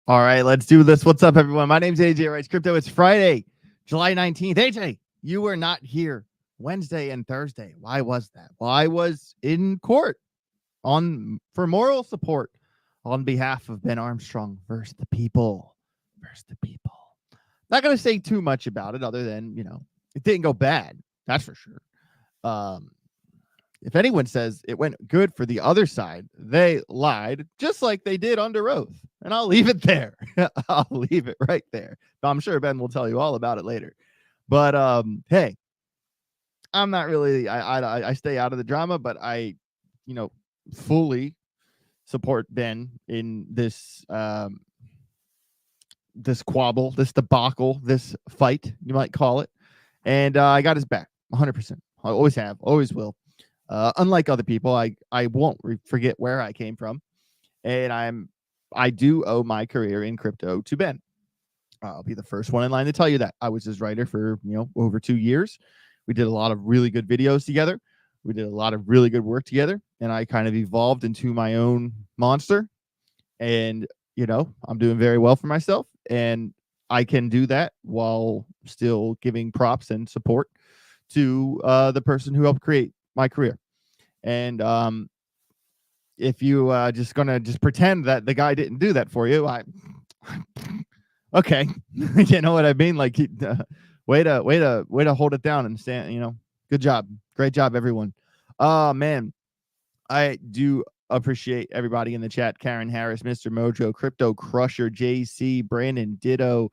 All right, let's do this. What's up, everyone? My name's AJ Rice Crypto. It's Friday, July 19th. AJ, you were not here Wednesday and Thursday. Why was that? Well, I was in court for moral support on behalf of Ben Armstrong versus the people. Not going to say too much about it other than, it didn't go bad. That's for sure. If anyone says it went good for the other side, they lied, just like they did under oath. And I'll leave it there. I'll leave it right there. I'm sure Ben will tell you all about it later. But hey, I'm not really. I stay out of the drama, but I, fully support Ben in this this squabble, this debacle, this fight, you might call it. And I got his back, 100%. I always have, always will. Unlike other people, I won't forget where I came from, and I do owe my career in crypto to Ben. I'll be the first one in line to tell you that. I was his writer for over 2 years. We did a lot of really good videos together. We did a lot of really good work together, and I kind of evolved into my own monster. And I'm doing very well for myself, and I can do that while still giving props and support to the person who helped create my career. And if you just gonna pretend that the guy didn't do that for you, okay, you know what I mean? Like, way to hold it down and stand. Good job, great job, everyone. Man, I do appreciate everybody in the chat: Karen Harris, Mr. Mojo, Crypto Crusher, JC, Brandon Ditto,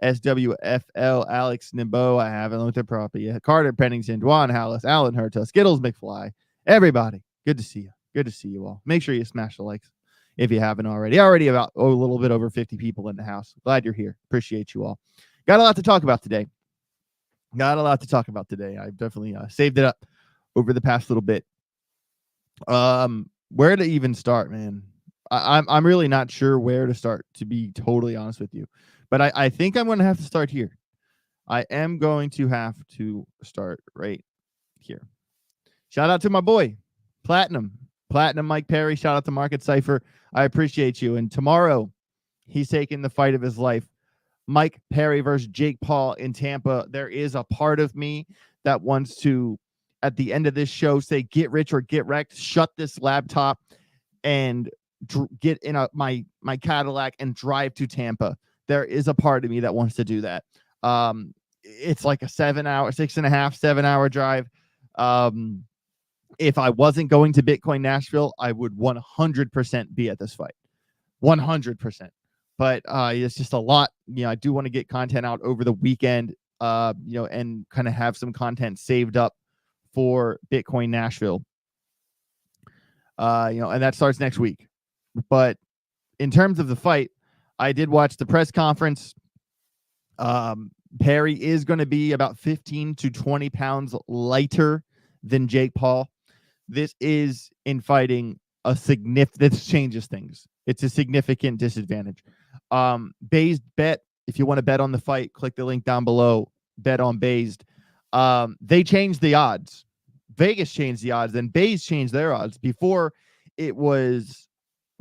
SWFL, Alex Nimbo. I haven't looked at property yet. Carter Pennington, Dwan Hallis, Alan Herta, Skittles McFly. Everybody, good to see you. Good to see you all. Make sure you smash the likes if you haven't already. Already about a little bit over 50 people in the house. Glad you're here. Appreciate you all. Got a lot to talk about today. I've definitely saved it up over the past little bit. Where to even start, man? I'm really not sure where to start, to be totally honest with you. But I think I'm going to have to start here. I am going to have to start right here. Shout out to my boy, Platinum Mike Perry. Shout out to Market Cypher. I appreciate you. And tomorrow, he's taking the fight of his life. Mike Perry versus Jake Paul in Tampa. There is a part of me that wants to, at the end of this show, say get rich or get wrecked, shut this laptop, and get in my Cadillac and drive to Tampa. There is a part of me that wants to do that. It's like a 6.5, 7 hour drive. If I wasn't going to Bitcoin Nashville, I would 100% be at this fight. 100%. But it's just a lot. I do want to get content out over the weekend, and kind of have some content saved up for Bitcoin Nashville. And that starts next week. But in terms of the fight, I did watch the press conference. Perry is going to be about 15 to 20 pounds lighter than Jake Paul. This is in fighting this changes things. It's a significant disadvantage. BAZED bet. If you want to bet on the fight, click the link down below. Bet on BAZED. They changed the odds. Vegas changed the odds, and BAZED changed their odds. Before, it was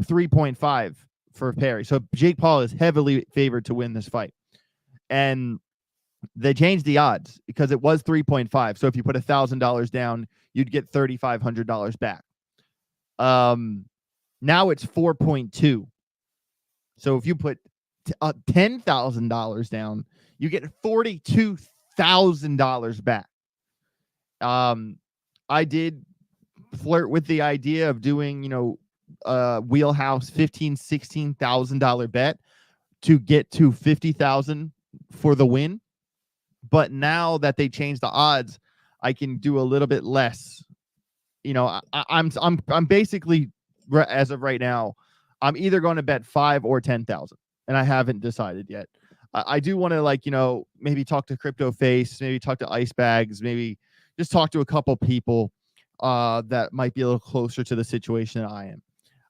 3.5 for Perry. So Jake Paul is heavily favored to win this fight. And they changed the odds because it was 3.5. So if you put $1,000 down, you'd get $3,500 back. Now it's 4.2. So if you put $10,000 down, you get $42,000 back. I did flirt with the idea of doing, wheelhouse $15,000, $16,000 bet to get to 50,000 for the win. But now that they changed the odds, I can do a little bit less. I'm basically, as of right now, I'm either going to bet 5 or 10,000, and I haven't decided yet. I do want to maybe talk to Crypto Face, maybe talk to Ice Bags, maybe just talk to a couple people that might be a little closer to the situation that I am.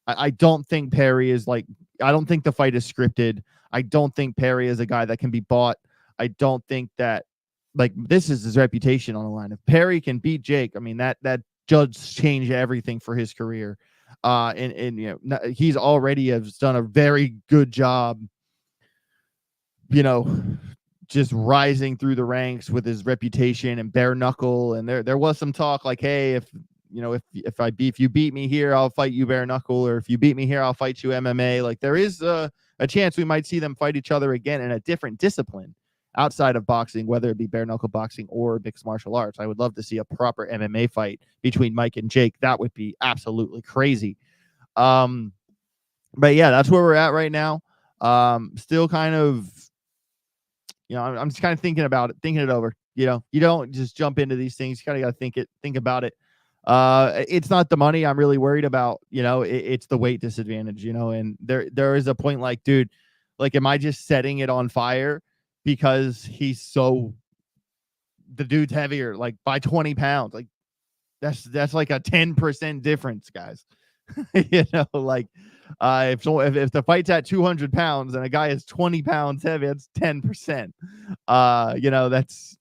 I don't think Perry is I don't think the fight is scripted. I don't think Perry is a guy that can be bought. I don't think that this is his reputation on the line. If Perry can beat Jake, I mean that does change everything for his career. And he's already has done a very good job you know, just rising through the ranks with his reputation and bare knuckle. And there was some talk like, hey, if you beat me here, I'll fight you bare knuckle, or if you beat me here, I'll fight you MMA. Like there is a chance we might see them fight each other again in a different discipline outside of boxing, whether it be bare knuckle boxing or mixed martial arts. I would love to see a proper MMA fight between Mike and Jake. That would be absolutely crazy. But yeah, that's where we're at right now. Still kind of, I'm just kind of thinking about it, thinking it over. You don't just jump into these things. You kind of got to think about it. It's not the money I'm really worried about. It's the weight disadvantage. And there is a point like, dude, like, am I just setting it on fire because the dude's heavier, like by 20 pounds? Like that's like a 10% difference, guys. Like if the fight's at 200 pounds and a guy is 20 pounds heavy, that's 10%.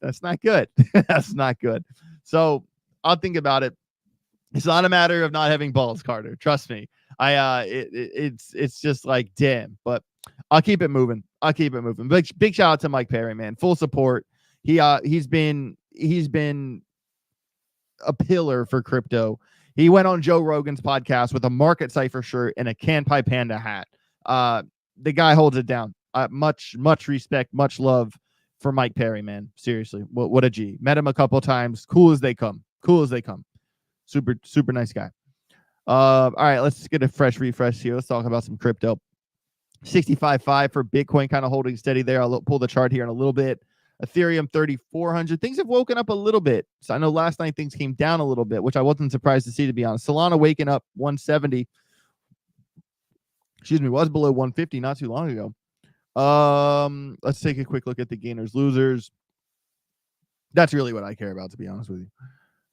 That's not good. That's not good. So I'll think about it. It's not a matter of not having balls, Carter. Trust me. It's just like, damn, but I'll keep it moving. Big shout out to Mike Perry, man. Full support. He's been a pillar for crypto. He went on Joe Rogan's podcast with a Market Cypher shirt and a Kanpai Panda hat. The guy holds it down. Much respect, much love for Mike Perry, man. Seriously, what a G. Met him a couple times. Cool as they come. Super nice guy. All right, let's get a fresh refresh here. Let's talk about some crypto. 65.5 for Bitcoin, kind of holding steady there. I'll pull the chart here in a little bit. Ethereum 3,400. Things have woken up a little bit. So I know last night things came down a little bit, which I wasn't surprised to see, to be honest. Solana waking up 170. Was below 150 not too long ago. Let's take a quick look at the gainers, losers. That's really what I care about, to be honest with you.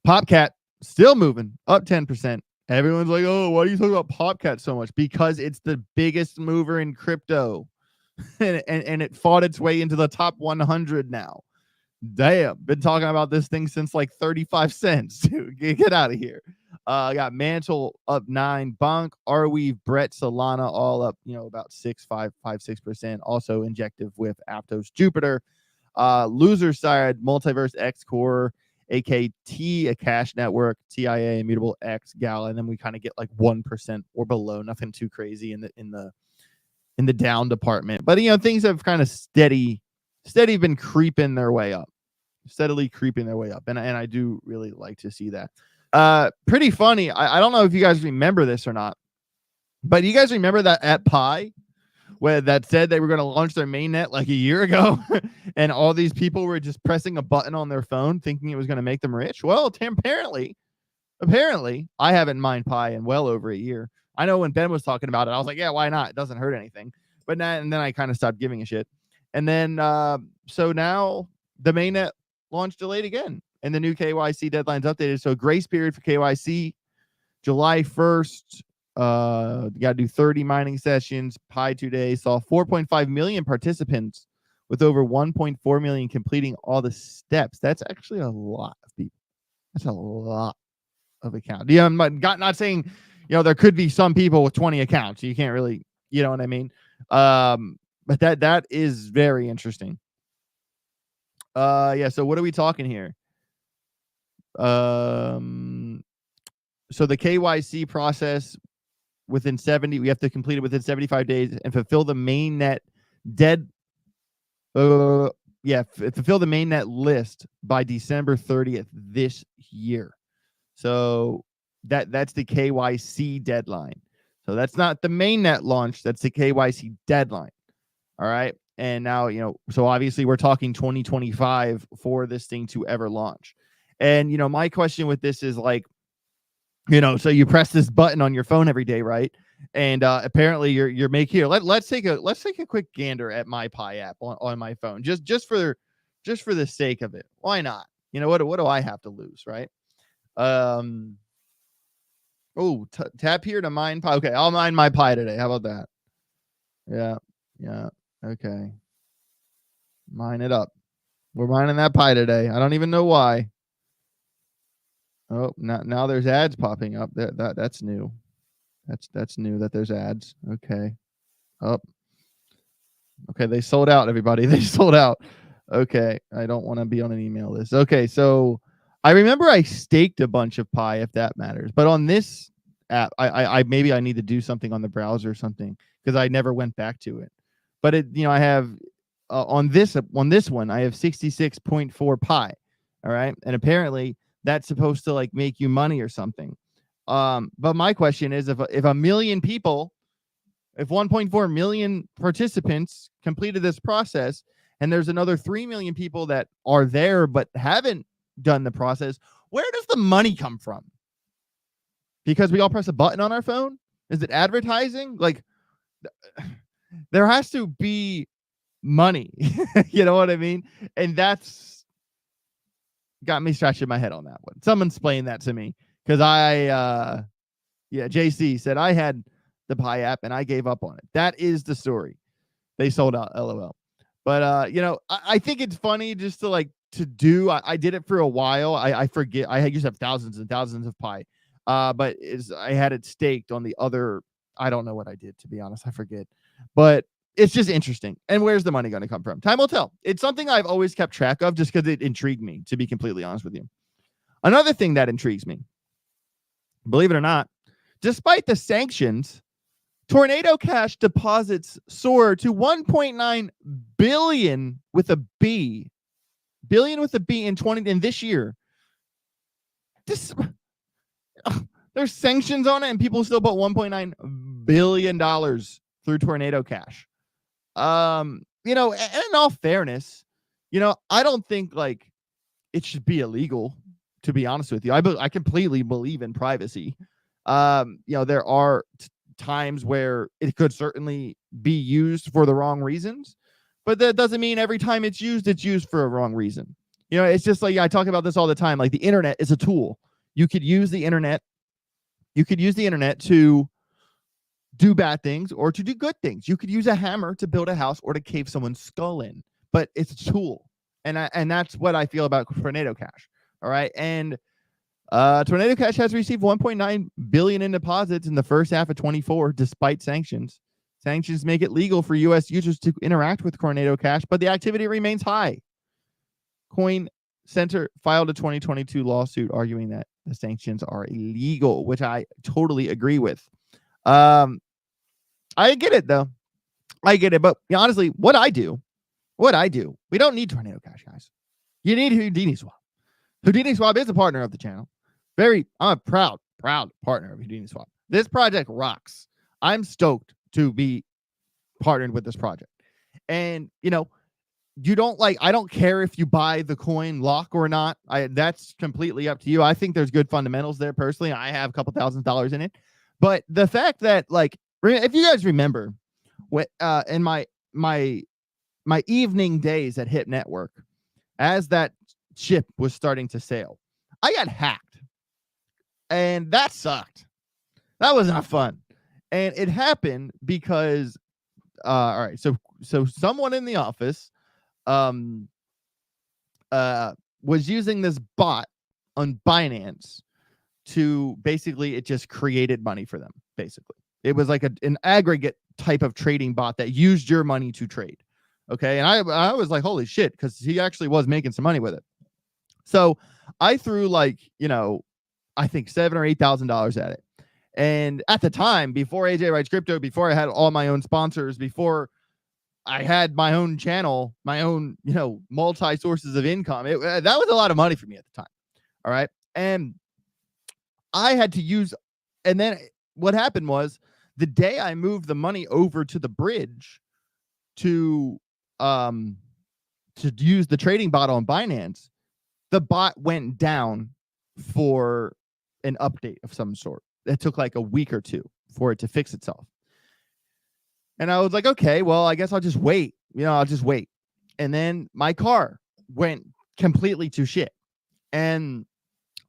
Popcat still moving up 10%. Everyone's like, oh, why are you talking about Popcat so much? Because it's the biggest mover in crypto. and it fought its way into the top 100 now. Damn, been talking about this thing since like 35 cents. Dude, get out of here. Got Mantle up 9, Bonk, Arweave, Brett, Solana all up, about 6%. Also injective with Aptos, Jupiter. Loser side, Multiverse, X Core, AKT, a Cash Network, TIA, Immutable X, Gala, and then we kind of get like 1% or below. Nothing too crazy in the down department. But things have kind of steady been creeping their way up. Steadily creeping their way up. And I do really like to see that. Pretty funny. I don't know if you guys remember this or not, but you guys remember that at Pi where that said they were going to launch their mainnet like a year ago and all these people were just pressing a button on their phone thinking it was going to make them rich? Well, apparently I haven't mined Pi in well over a year. I know when Ben was talking about it, I was like, yeah, why not? It doesn't hurt anything. And then I kind of stopped giving a shit. And then, so now the mainnet launch delayed again and the new KYC deadline's updated. So grace period for KYC, July 1st, you got to do 30 mining sessions. Pi today saw 4.5 million participants with over 1.4 million completing all the steps. That's actually a lot of people. That's a lot of accounts. Yeah, I'm not saying, there could be some people with 20 accounts. You can't really, you know what I mean? But that is very interesting. Yeah, so what are we talking here? So the KYC process within 70, we have to complete it within 75 days and fulfill the mainnet fulfill the mainnet list by December 30th this year. So that's the KYC deadline. So that's not the mainnet launch, that's the KYC deadline. All right. And now, so obviously we're talking 2025 for this thing to ever launch. And, my question with this is like, so you press this button on your phone every day, right? And apparently you're making here. Let's take a quick gander at my Pi app on my phone, just for the sake of it. Why not? What do I have to lose, right? Tap here to mine Pi. Okay, I'll mine my Pi today. How about that? Yeah. Okay. Mine it up. We're mining that Pi today. I don't even know why. Oh, now there's ads popping up. That's new. That's new that there's ads. Okay. Oh. Okay, they sold out, everybody. They sold out. Okay, I don't want to be on an email list. Okay, so I remember I staked a bunch of Pi, if that matters. But on this app, I maybe I need to do something on the browser or something because I never went back to it. But I have on this one, I have 66.4 Pi. All right, and apparently that's supposed to like make you money or something. But my question is, if a million people, if 1.4 million participants completed this process, and there's another 3 million people that are there but haven't done the process, where does the money come from? Because we all press a button on our phone? Is it advertising? Like, there has to be money. You know what I mean? And that's got me scratching my head on that one. Someone explain that to me, because JC said I had the Pi app and I gave up on it. That is the story. They sold out, LOL. But I think it's funny just to do. I did it for a while. I forget. I used to have thousands and thousands of Pi. But I had it staked on the other. I don't know what I did, to be honest. I forget. But it's just interesting. And where's the money going to come from? Time will tell. It's something I've always kept track of just because it intrigued me, to be completely honest with you. Another thing that intrigues me, believe it or not, despite the sanctions, Tornado Cash deposits soar to 1.9 billion with a B. Billion with a B in this year. There's sanctions on it, and people still put $1.9 billion through Tornado Cash. And in all fairness, I don't think like it should be illegal, to be honest with you. I completely believe in privacy. There are times where it could certainly be used for the wrong reasons, but that doesn't mean every time it's used for a wrong reason. It's just like I talk about this all the time. Like, the internet is a tool. You could use the internet. You could use the internet to do bad things or to do good things. You could use a hammer to build a house or to cave someone's skull in, but it's a tool. And that's what I feel about Tornado Cash. All right. And Tornado Cash has received 1.9 billion in deposits in the first half of 24, despite sanctions. Sanctions make it legal for U.S. users to interact with Tornado Cash, but the activity remains high. Coin Center filed a 2022 lawsuit arguing that the sanctions are illegal, which I totally agree with. I get it though. I get it, but honestly, what I do, we don't need Tornado Cash, guys. You need Houdini Swap. Houdini Swap is a partner of the channel. I'm a proud partner of Houdini Swap. This project rocks. I'm stoked to be partnered with this project. And I don't care if you buy the coin lock or not. That's completely up to you. I think there's good fundamentals there personally. I have a couple $1,000s in it. But the fact that, like, if you guys remember, in my evening days at Hip Network, as that ship was starting to sail, I got hacked, and that sucked. That was not fun, and it happened because, all right, so someone in the office, was using this bot on Binance to basically, it just created money for them. Basically, it was like an aggregate type of trading bot that used your money to trade. Okay, and I was like, holy shit, because he actually was making some money with it. So I threw I think $7,000 or $8,000 at it. And at the time, before AJ Writes Crypto, before I had all my own sponsors, before I had my own channel, my own, multi sources of income, that was a lot of money for me at the time. All right. And I had to use, and then what happened was, the day I moved the money over to the bridge to use the trading bot on Binance, the bot went down for an update of some sort. It took like a week or two for it to fix itself. And I was like, okay, well, I guess I'll just wait. I'll just wait. And then my car went completely to shit. And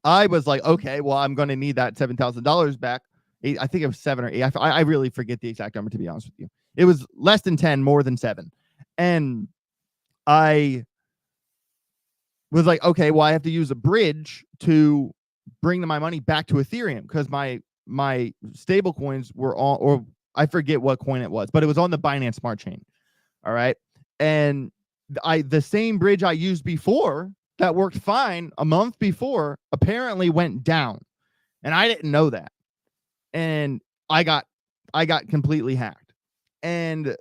I was like, okay, well, I'm going to need that $7,000 back. I think it was 7 or 8. I really forget the exact number, to be honest with you. It was less than 10, more than 7. And I was like, okay, well, I have to use a bridge to bring my money back to Ethereum, because my stable coins were on, or I forget what coin it was, but it was on the Binance Smart Chain. All right. And the same bridge I used before that worked fine a month before apparently went down. And I didn't know that. And I got completely hacked. And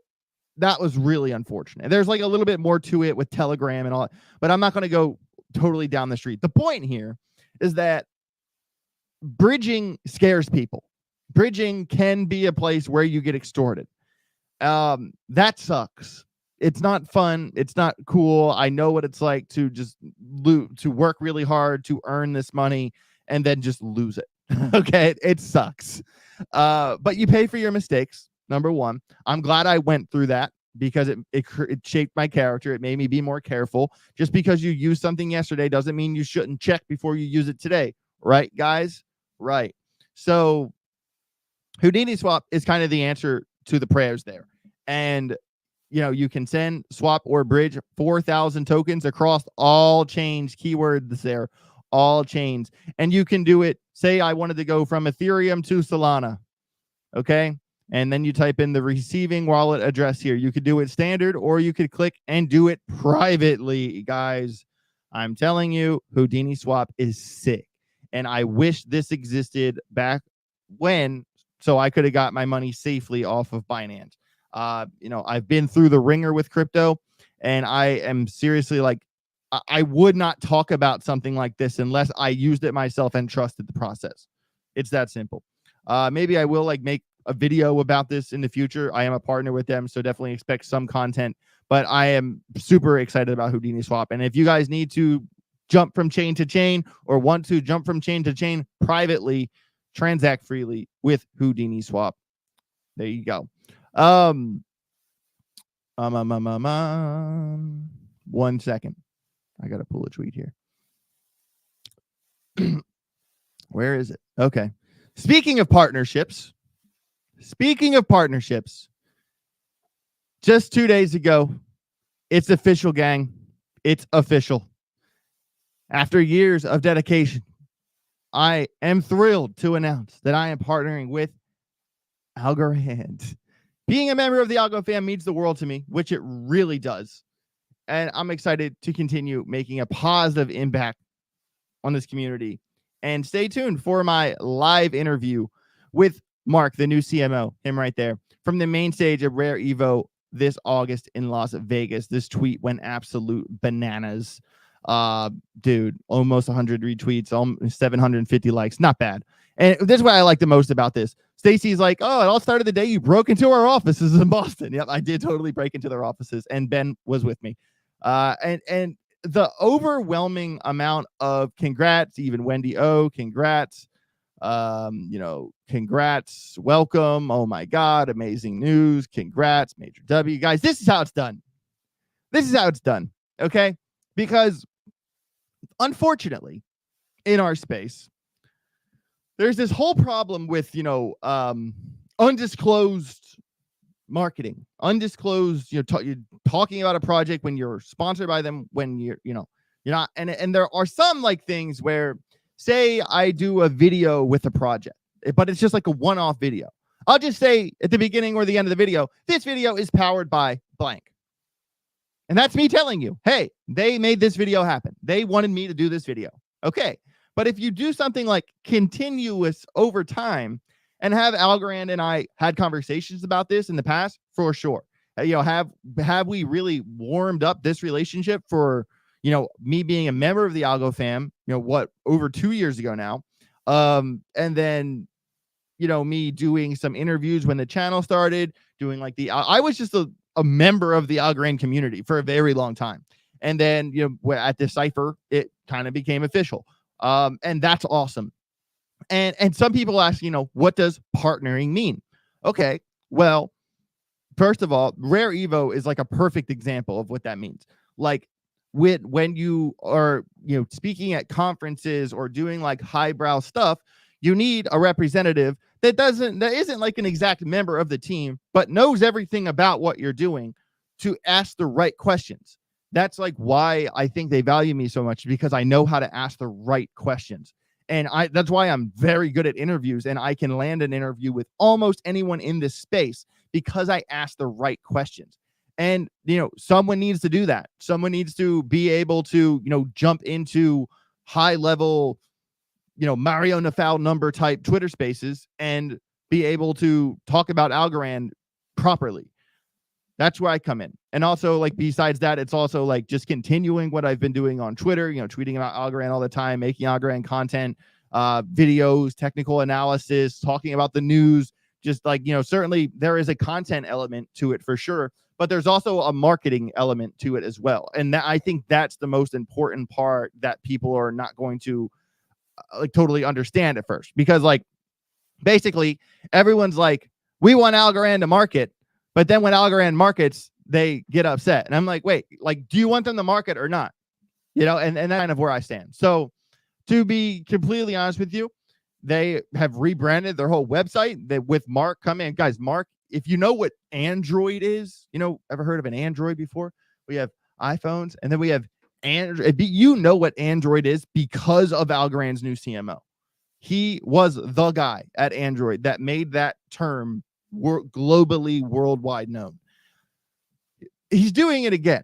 that was really unfortunate. There's like a little bit more to it with Telegram and all, but I'm not going to go totally down the street. The point here is that bridging scares people. Bridging can be a place where you get extorted. That sucks. It's not fun. It's not cool. I know what it's like to just to work really hard to earn this money and then just lose it. Okay. It sucks. But you pay for your mistakes. Number one, I'm glad I went through that because it shaped my character. It made me be more careful. Just because you used something yesterday doesn't mean you shouldn't check before you use it today. Right, guys? Right. So Houdini swap is kind of the answer to the prayers there. And, you know, you can send, swap, or bridge 4,000 tokens across all chains, keywords there, all chains. And you can do it. Say I wanted to go from Ethereum to Solana. Okay. And then you type in the receiving wallet address here. You could do it standard, or you could click and do it privately, guys. I'm telling you, Houdini swap is sick. And I wish this existed back when, so I could have got my money safely off of Binance. You know, I've been through the ringer with crypto, and I am seriously like, I would not talk about something like this unless I used it myself and trusted the process. It's that simple. Maybe I will like make a video about this in the future. I am a partner with them, so definitely expect some content, but I am super excited about Houdini swap. And if you guys need to jump from chain to chain or want to jump from chain to chain privately, transact freely with Houdini swap. There you go. 1 second. I got to pull a tweet here. Where is it? Okay. Speaking of partnerships, just 2 days ago, it's official, gang. It's official. After years of dedication, I am thrilled to announce that I am partnering with Algorand. Being a member of the Algo fam means the world to me, which it really does. And I'm excited to continue making a positive impact on this community. And stay tuned for my live interview with Mark, the new CMO, him right there, from the main stage of Rare Evo this August in Las Vegas. This tweet went absolute bananas. Dude, almost 100 retweets, almost 750 likes. Not bad. And this is what I like the most about this. Stacy's like, oh, it all started the day you broke into our offices in Boston. Yep, I did totally break into their offices, and Ben was with me. And the overwhelming amount of congrats, even Wendy O, congrats. You know, congrats, welcome. Oh my God, amazing news. Congrats, Major W. Guys, this is how it's done. This is how it's done. Okay? Because unfortunately, in our space, there's this whole problem with, you know, undisclosed marketing, undisclosed, you're talking about a project when you're sponsored by them, when you're not. And there are some like things where, say I do a video with a project, but it's just like a one-off video. I'll just say at the beginning or the end of the video, this video is powered by blank. And that's me telling you, hey, they made this video happen. They wanted me to do this video. Okay. But if you do something like continuous over time, and have Algorand and I had conversations about this in the past, for sure. You know, have we really warmed up this relationship for, you know, me being a member of the Algo fam, you know, what, over 2 years ago now. And then, you know, me doing some interviews when the channel started, doing like I was just a member of the Algorand community for a very long time. And then, you know, at Decipher, it kind of became official. And that's awesome. And some people ask, you know, what does partnering mean? Okay, well, first of all, Rare Evo is like a perfect example of what that means. Like when you are, you know, speaking at conferences or doing like highbrow stuff, you need a representative that isn't like an exact member of the team, but knows everything about what you're doing to ask the right questions. That's like why I think they value me so much, because I know how to ask the right questions. And that's why I'm very good at interviews, and I can land an interview with almost anyone in this space because I ask the right questions. And, someone needs to do that. Someone needs to be able to, jump into high level, Mario Nafal number type Twitter spaces and be able to talk about Algorand properly. That's where I come in. And also, like, besides that, it's also like just continuing what I've been doing on Twitter, tweeting about Algorand all the time, making Algorand content, videos, technical analysis, talking about the news. Just like, certainly there is a content element to it for sure, but there's also a marketing element to it as well. And I think that's the most important part that people are not going to like totally understand at first, because like basically everyone's like, we want Algorand to market, but then when Algorand markets, they get upset. And I'm like, wait, like, do you want them to market or not? And that's kind of where I stand. So to be completely honest with you, they have rebranded their whole website with Mark coming in. Guys, Mark, if you know what Android is, ever heard of an Android before? We have iPhones, and then we have Android. You know what Android is because of Algorand's new CMO. He was the guy at Android that made that term globally, worldwide known. He's doing it again,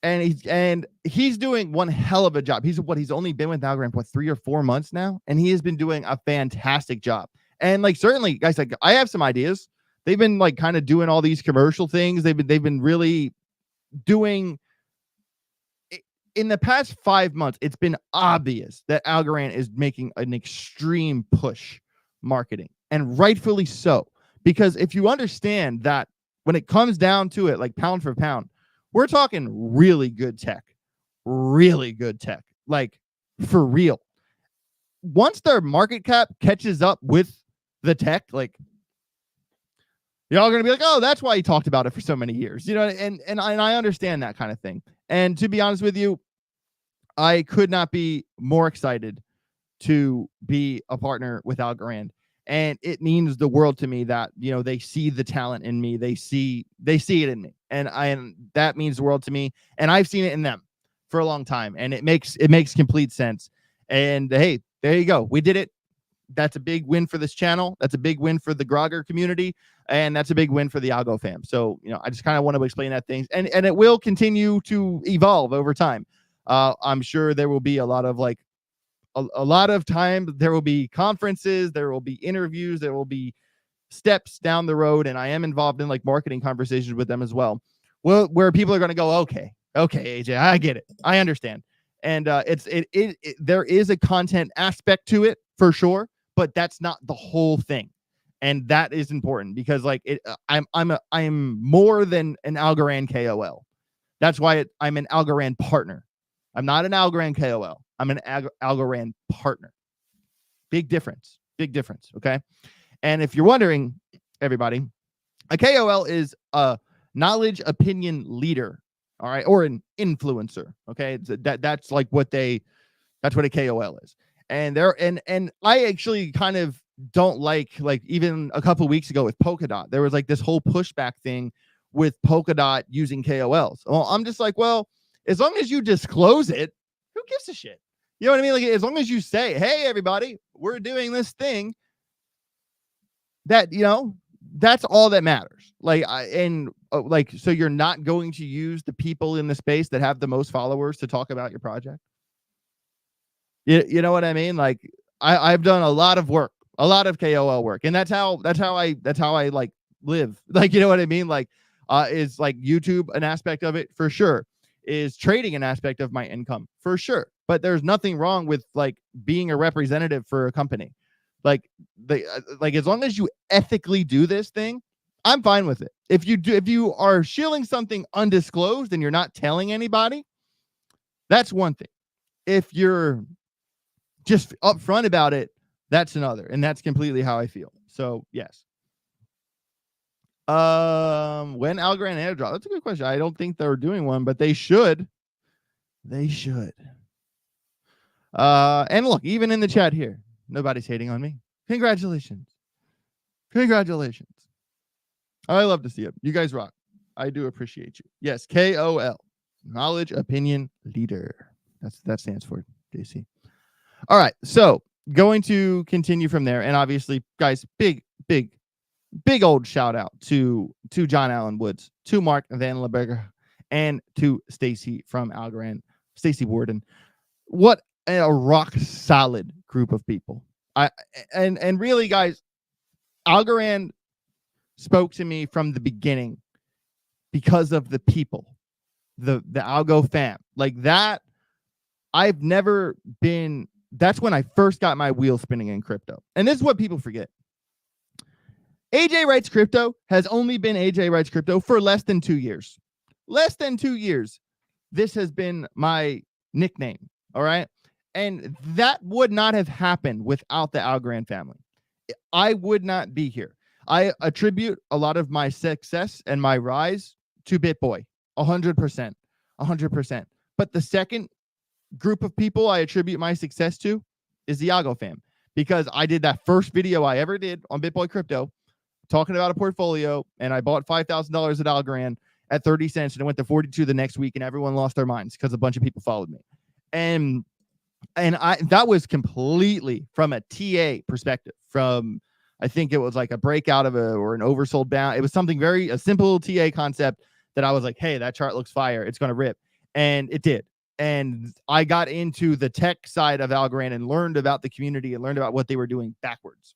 and he's doing one hell of a job. He's only been with Algorand for 3 or 4 months now, and he has been doing a fantastic job. And like, certainly, guys, like, I have some ideas. They've been like kind of doing all these commercial things. They've been really doing. In the past 5 months, it's been obvious that Algorand is making an extreme push marketing, and rightfully so. Because if you understand that when it comes down to it, like pound for pound, we're talking really good tech, like for real. Once their market cap catches up with the tech, like, you're all going to be like, oh, that's why he talked about it for so many years, and I understand that kind of thing. And to be honest with you, I could not be more excited to be a partner with Algorand. And it means the world to me that, they see the talent in me. They see it in me. And that means the world to me. And I've seen it in them for a long time. And it makes complete sense. And hey, there you go. We did it. That's a big win for this channel. That's a big win for the Grogger community. And that's a big win for the Algo fam. So, I just kind of want to explain that things. And it will continue to evolve over time. I'm sure there will be a lot of like, a lot of time, there will be conferences, there will be interviews, there will be steps down the road. And I am involved in like marketing conversations with them as well. Well, where people are going to go, okay, AJ, I get it. I understand. And there is a content aspect to it for sure, but that's not the whole thing. And that is important because like I'm more than an Algorand KOL. That's why I'm an Algorand partner. I'm not an Algorand KOL. I'm an Algorand partner. Big difference. Okay. And if you're wondering, everybody, a KOL is a knowledge opinion leader. All right. Or an influencer. Okay. That's like that's what a KOL is. And I actually kind of don't like even a couple weeks ago with Polkadot, there was like this whole pushback thing with Polkadot using KOLs. Well, I'm just like, well, as long as you disclose it, who gives a shit? You know what I mean? Like, as long as you say, hey, everybody, we're doing this thing, that, that's all that matters. Like, so you're not going to use the people in the space that have the most followers to talk about your project. You know what I mean? Like, I've done a lot of work, a lot of KOL work, and that's how I like live. Like, you know what I mean? Like, is like YouTube an aspect of it? For sure. Is trading an aspect of my income? For sure. But there's nothing wrong with like being a representative for a company. Like as long as you ethically do this thing, I'm fine with it. If you are shilling something undisclosed and you're not telling anybody, that's one thing. If you're just upfront about it, that's another. And that's completely how I feel. So yes. When Algorand airdrop? That's a good question. I don't think they're doing one, but they should. They should. And look, even in the chat here, nobody's hating on me. Congratulations. I love to see it. You guys rock. I do appreciate you. Yes, KOL, knowledge opinion leader. That stands for JC. All right, so going to continue from there, and obviously, guys, big big old shout out to John Allen Woods, to Mark Van Leberger, and to Stacy from Algorand, Stacy Warden. What a rock solid group of people. And really, guys, Algorand spoke to me from the beginning because of the people, the Algo fam. Like that, I've never been. That's when I first got my wheel spinning in crypto. And this is what people forget. AJ Writes Crypto has only been AJ Writes Crypto for less than 2 years. Less than 2 years. This has been my nickname. All right. And that would not have happened without the Algorand family. I would not be here. I attribute a lot of my success and my rise to BitBoy. 100%. 100%. But the second group of people I attribute my success to is the Algo fam, because I did that first video I ever did on BitBoy Crypto talking about a portfolio, and I bought $5,000 at Algorand at 30 cents, and it went to 42 the next week, and everyone lost their minds because a bunch of people followed me. And that was completely from a TA perspective. From, I think it was like a breakout of or an oversold bound. It was something a simple TA concept that I was like, hey, that chart looks fire. It's going to rip. And it did. And I got into the tech side of Algorand and learned about the community and learned about what they were doing backwards.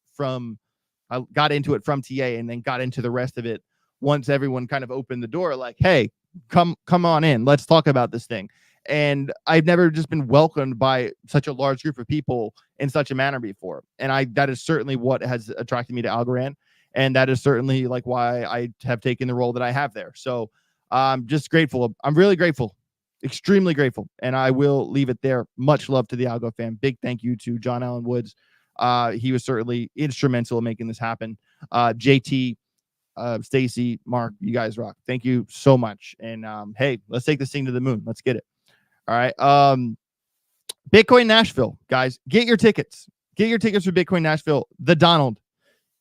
I got into it from TA and then got into the rest of it once everyone kind of opened the door, like, hey, come on in. Let's talk about this thing. And I've never just been welcomed by such a large group of people in such a manner before. And that is certainly what has attracted me to Algorand. And that is certainly like why I have taken the role that I have there. So I'm just grateful. I'm really grateful. Extremely grateful. And I will leave it there. Much love to the Algo fam. Big thank you to John Allen Woods. He was certainly instrumental in making this happen. JT, Stacy, Mark, you guys rock. Thank you so much. And hey, let's take this thing to the moon. Let's get it. All right. Bitcoin Nashville, guys, get your tickets. Get your tickets for Bitcoin Nashville. The Donald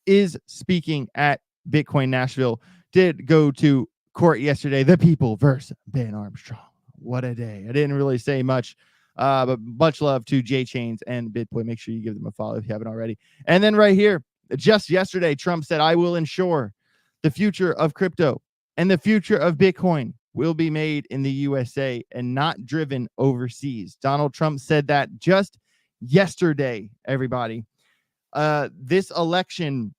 is speaking at Bitcoin Nashville. Did go to court yesterday. The people versus Ben Armstrong. What a day. I didn't really say much, but much love to J Chains and BitBoy. Make sure you give them a follow if you haven't already. And then right here, just yesterday, Trump said, I will ensure the future of crypto and the future of Bitcoin will be made in the USA and not driven overseas. Donald Trump said that just yesterday, everybody. This election,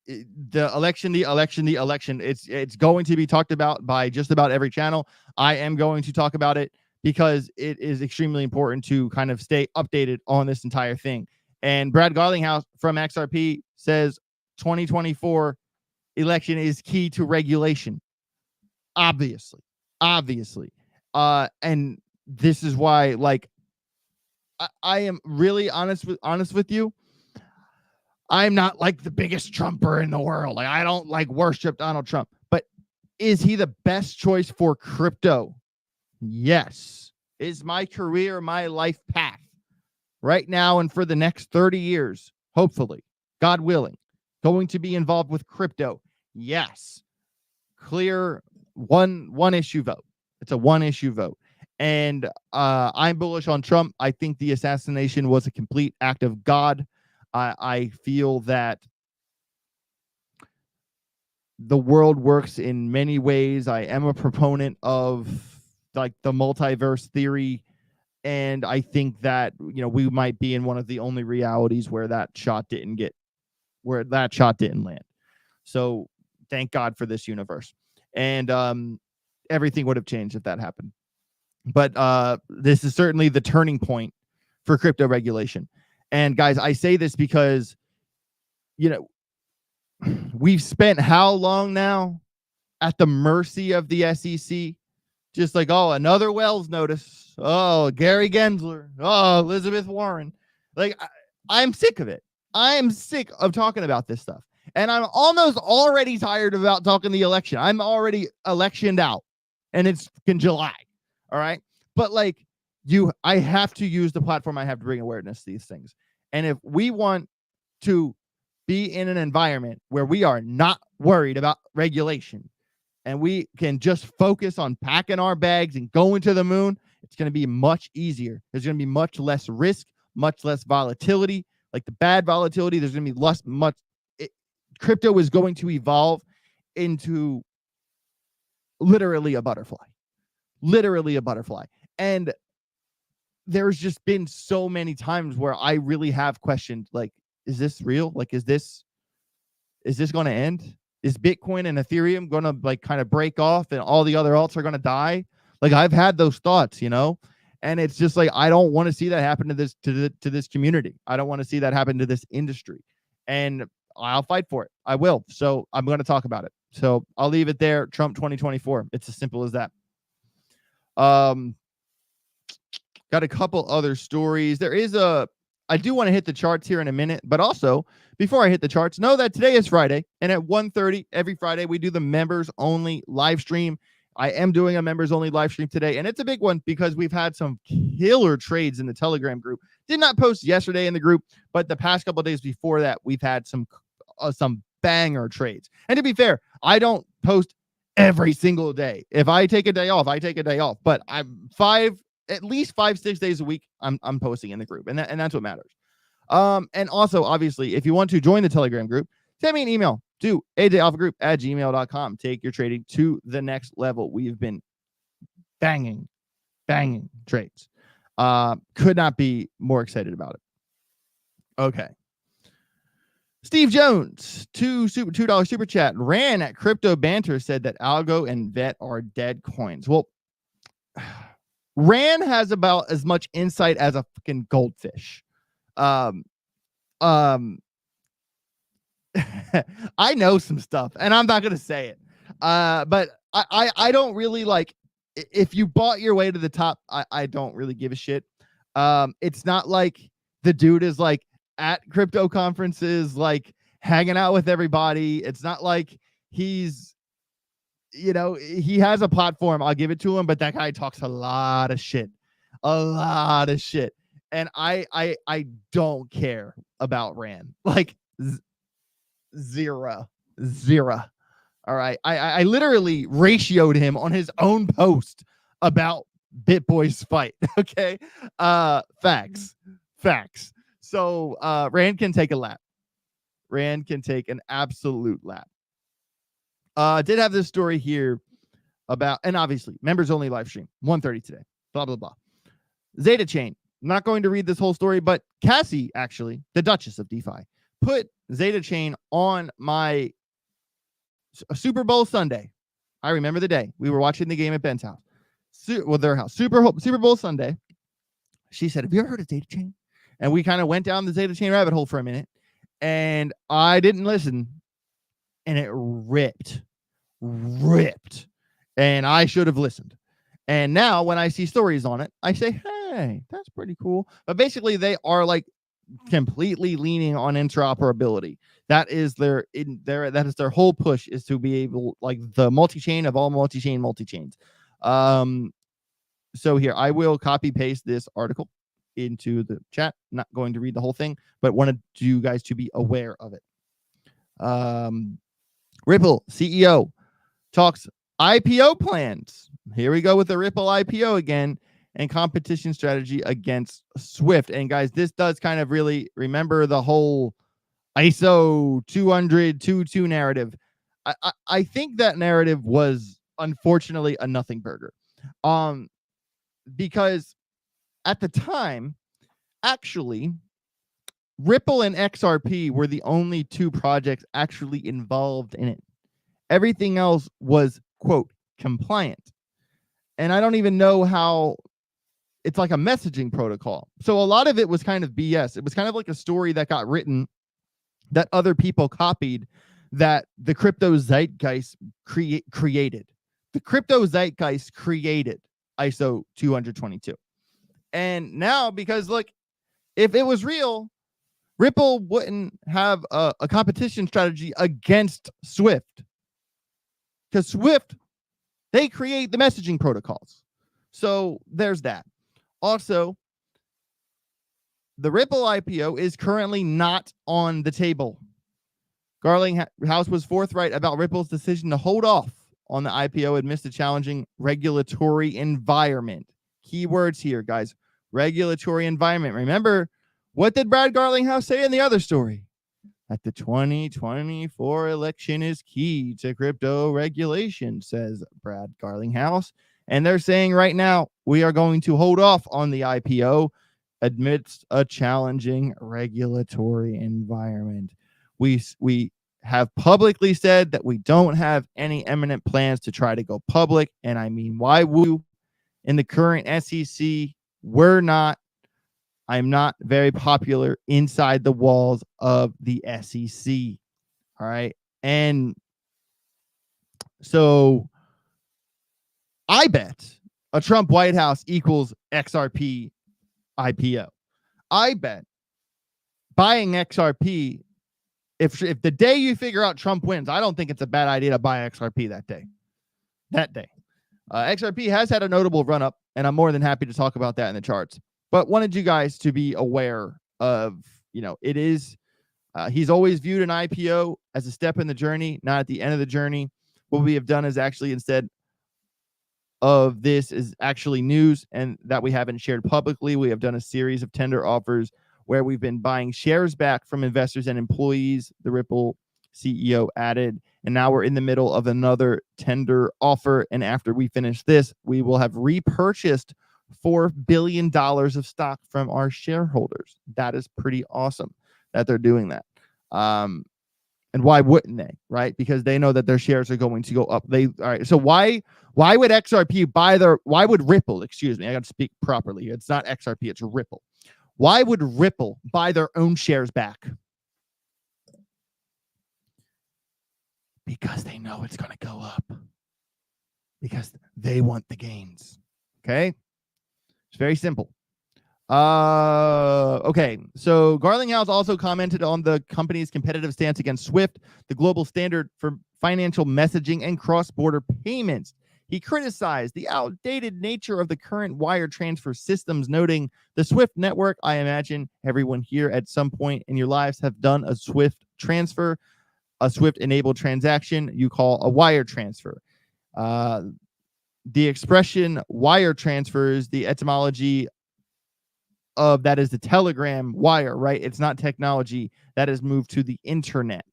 the election, it's going to be talked about by just about every channel. I am going to talk about it because it is extremely important to kind of stay updated on this entire thing. And Brad Garlinghouse from XRP says 2024 election is key to regulation. Obviously. And this is why, like, I am really honest with you. I'm not like the biggest Trumper in the world. Like, I don't like worship Donald Trump, but is he the best choice for crypto? Yes. Is my career, my life path right now and for the next 30 years, hopefully, God willing, going to be involved with crypto? Yes. Clear one issue vote. It's a one issue vote. And I'm bullish on Trump. I think the assassination was a complete act of God. I feel that the world works in many ways. I am a proponent of like the multiverse theory. And I think that, you know, we might be in one of the only realities where that shot didn't land. So thank God for this universe. And everything would have changed if that happened. But this is certainly the turning point for crypto regulation. And guys, I say this because, you know, we've spent how long now at the mercy of the SEC? Just like, oh, another Wells notice. Oh, Gary Gensler. Oh, Elizabeth Warren. Like, I'm sick of it. I am sick of talking about this stuff. And I'm almost already tired about talking the election. I'm already electioned out. And it's in July. All right. But like, I have to use the platform I have to bring awareness to these things. And if we want to be in an environment where we are not worried about regulation and we can just focus on packing our bags and going to the moon, it's going to be much easier. There's going to be much less risk, much less volatility, like the bad volatility. There's going to be crypto is going to evolve into literally a butterfly. And there's just been so many times where I really have questioned, like, is this real? Like, is this going to end? Is Bitcoin and Ethereum going to like kind of break off and all the other alts are going to die? Like, I've had those thoughts, and it's just like, I don't want to see that happen to this community. I don't want to see that happen to this industry, and I'll fight for it. I will. So I'm going to talk about it. So I'll leave it there. Trump 2024. It's as simple as that. Got a couple other stories. I do want to hit the charts here in a minute, but also before I hit the charts, know that today is Friday, and at 1:30 every Friday we do the members only live stream. I am doing a members only live stream today, and it's a big one because we've had some killer trades in the Telegram group. Did not post yesterday in the group, but the past couple of days before that, we've had some banger trades. And to be fair, I don't post every single day. If I take a day off, I take a day off. But at least 5-6 days a week, I'm posting in the group, and that's what matters. And also, obviously, if you want to join the Telegram group, send me an email to ajalphagroup@gmail.com. Take your trading to the next level. We've been banging trades. Could not be more excited about it. Okay. Steve Jones, $2 super chat, ran at Crypto Banter, said that Algo and Vet are dead coins. Well, Ran has about as much insight as a fucking goldfish. I know some stuff, and I'm not gonna say it. But I don't really like. If you bought your way to the top, I don't really give a shit. It's not like the dude is like at crypto conferences, like hanging out with everybody. It's not like he's, he has a platform. I'll give it to him, but that guy talks a lot of shit. And I don't care about Rand. Like zero. All right. I literally ratioed him on his own post about BitBoy's fight. Okay. Facts. So Rand can take a lap. Rand can take an absolute lap. Did have this story here about, and obviously members only live stream 1:30 today, blah blah blah. Zeta Chain, I'm not going to read this whole story, but Cassie, actually the Duchess of DeFi, put Zeta Chain on my Super Bowl Sunday. I remember the day we were watching the game at Ben's house, their house, Super Bowl Sunday. She said, have you ever heard of Zeta Chain? And we kind of went down the Zeta Chain rabbit hole for a minute, and I didn't listen, and it ripped, and I should have listened. And now when I see stories on it, I say, hey, that's pretty cool. But basically they are like completely leaning on interoperability. That is their whole push, is to be able, like, the multi-chain of all multi-chains. So here, I will copy paste this article into the chat. Not going to read the whole thing, but wanted you guys to be aware of it. Ripple CEO talks IPO plans. Here we go with the Ripple IPO again, and competition strategy against Swift. And guys, this does kind of really remember the whole ISO 200-2 narrative. I think that narrative was unfortunately a nothing burger. Because at the time, actually, Ripple and XRP were the only two projects actually involved in it. Everything else was, quote, compliant. And I don't even know how. It's like a messaging protocol. So a lot of it was kind of BS. It was kind of like a story that got written that other people copied, that the crypto zeitgeist created. The crypto zeitgeist created ISO 222. And now, because look, if it was real, Ripple wouldn't have a competition strategy against Swift. Because Swift, they create the messaging protocols. So there's that. Also, the Ripple IPO is currently not on the table. Garlinghouse was forthright about Ripple's decision to hold off on the IPO amidst a challenging regulatory environment. Keywords here, guys. Regulatory environment. Remember, what did Brad Garlinghouse say in the other story? at the 2024 election is key to crypto regulation, says Brad Garlinghouse. And they're saying right now, we are going to hold off on the IPO amidst a challenging regulatory environment. We have publicly said that we don't have any imminent plans to try to go public. And I mean, why would you? In the current SEC, I'm not very popular inside the walls of the SEC. All right. And so I bet a Trump White House equals XRP IPO. I bet buying XRP, if the day you figure out Trump wins, I don't think it's a bad idea to buy XRP that day. XRP has had a notable run up, and I'm more than happy to talk about that in the charts. But wanted you guys to be aware of, it is, he's always viewed an IPO as a step in the journey, not at the end of the journey. What we have done is actually, instead of this, is actually news and that we haven't shared publicly. We have done a series of tender offers where we've been buying shares back from investors and employees, the Ripple CEO added. And now we're in the middle of another tender offer. And after we finish this, we will have repurchased $4 billion of stock from our shareholders. That is pretty awesome that they're doing that. And why wouldn't they, right? Because they know that their shares are going to go up. All right. So why would XRP why would Ripple, excuse me, I got to speak properly. It's not XRP, it's Ripple. Why would Ripple buy their own shares back? Because they know it's going to go up. Because they want the gains. Okay? It's very simple. Okay. So Garlinghouse also commented on the company's competitive stance against SWIFT, the global standard for financial messaging and cross-border payments. He criticized the outdated nature of the current wire transfer systems, noting the SWIFT network. I imagine everyone here at some point in your lives have done a SWIFT transfer, a SWIFT-enabled transaction you call a wire transfer. The expression wire transfers, the etymology of that is the telegram wire, right? It's not technology that has moved to the internet.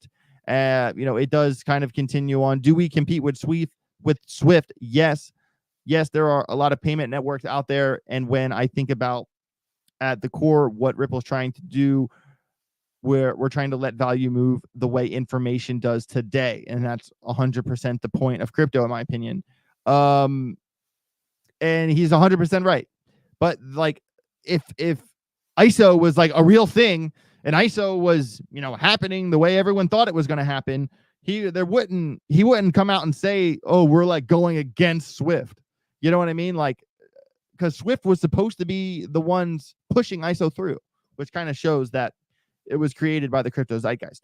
It does kind of continue on. Do we compete with Swift? Yes, there are a lot of payment networks out there. And when I think about at the core what Ripple's trying to do, we're trying to let value move the way information does today, and that's 100% the point of crypto, in my opinion. And he's 100% right. But like, if ISO was like a real thing and ISO was happening the way everyone thought it was going to happen, he wouldn't come out and say, oh, we're like going against Swift. You know what I mean? Like, because Swift was supposed to be the ones pushing ISO through, which kind of shows that it was created by the crypto zeitgeist.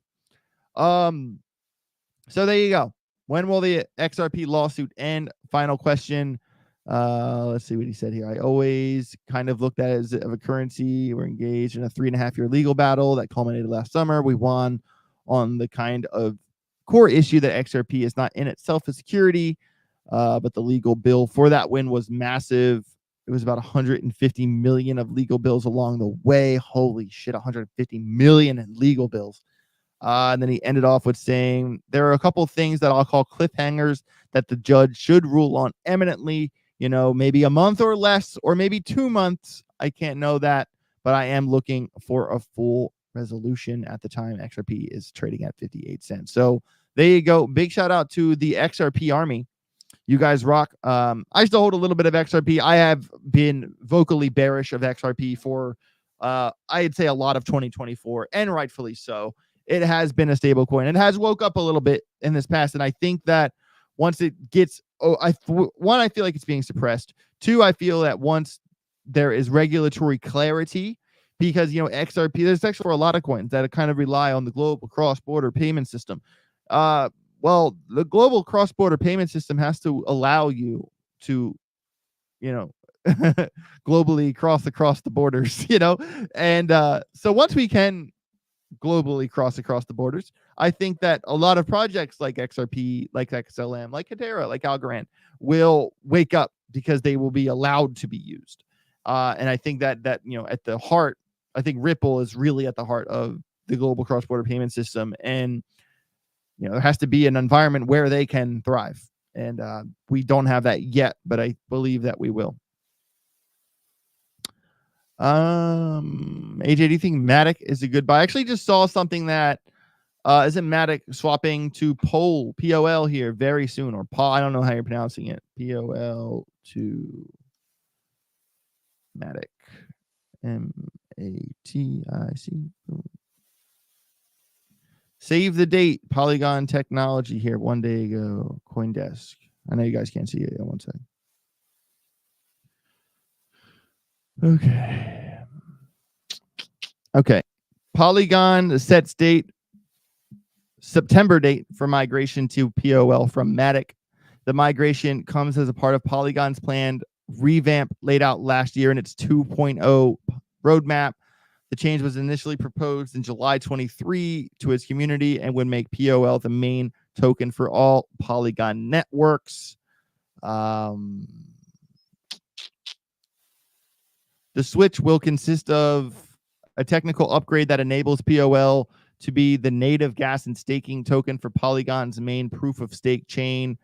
So there you go. When will the XRP lawsuit end? Final question. Let's see what he said here. I always kind of looked at it as a currency. We're engaged in a 3.5-year legal battle that culminated last summer. We won on the kind of core issue that XRP is not in itself a security, but the legal bill for that win was massive. It was about 150 million of legal bills along the way. Holy shit, 150 million in legal bills. And then he ended off with saying, there are a couple of things that I'll call cliffhangers that the judge should rule on eminently, maybe a month or less, or maybe 2 months. I can't know that, but I am looking for a full resolution. At the time, XRP is trading at 58 cents. So there you go. Big shout out to the XRP army. You guys rock. I still hold a little bit of XRP. I have been vocally bearish of XRP for, I'd say, a lot of 2024, and rightfully so. It has been a stable coin. It has woke up a little bit in this past, and I think that once it gets, I feel like it's being suppressed. 2, I feel that once there is regulatory clarity, because XRP, there's actually for a lot of coins that kind of rely on the global cross-border payment system. Well, the global cross-border payment system has to allow you to, globally cross across the borders, and so once we can globally cross across the borders, I think that a lot of projects like XRP, like XLM, like Hedera, like Algorand will wake up because they will be allowed to be used. And I think that at the heart, I think Ripple is really at the heart of the global cross-border payment system. And, there has to be an environment where they can thrive. And we don't have that yet, but I believe that we will. AJ, do you think Matic is a good buy? I actually just saw something that isn't Matic swapping to Pol, P-O-L here very soon, or Paul, I don't know how you're pronouncing it. P-O-L to Matic. M-A-T-I-C. Save the date. Polygon Technology here 1 day ago. CoinDesk. I know you guys can't see it. One second. Okay. Polygon sets date. September date for migration to POL from Matic. The migration comes as a part of Polygon's planned revamp laid out last year in its 2.0 roadmap. The change was initially proposed in July 23 to its community and would make POL the main token for all Polygon networks. The switch will consist of a technical upgrade that enables POL to be the native gas and staking token for Polygon's main proof of stake chain.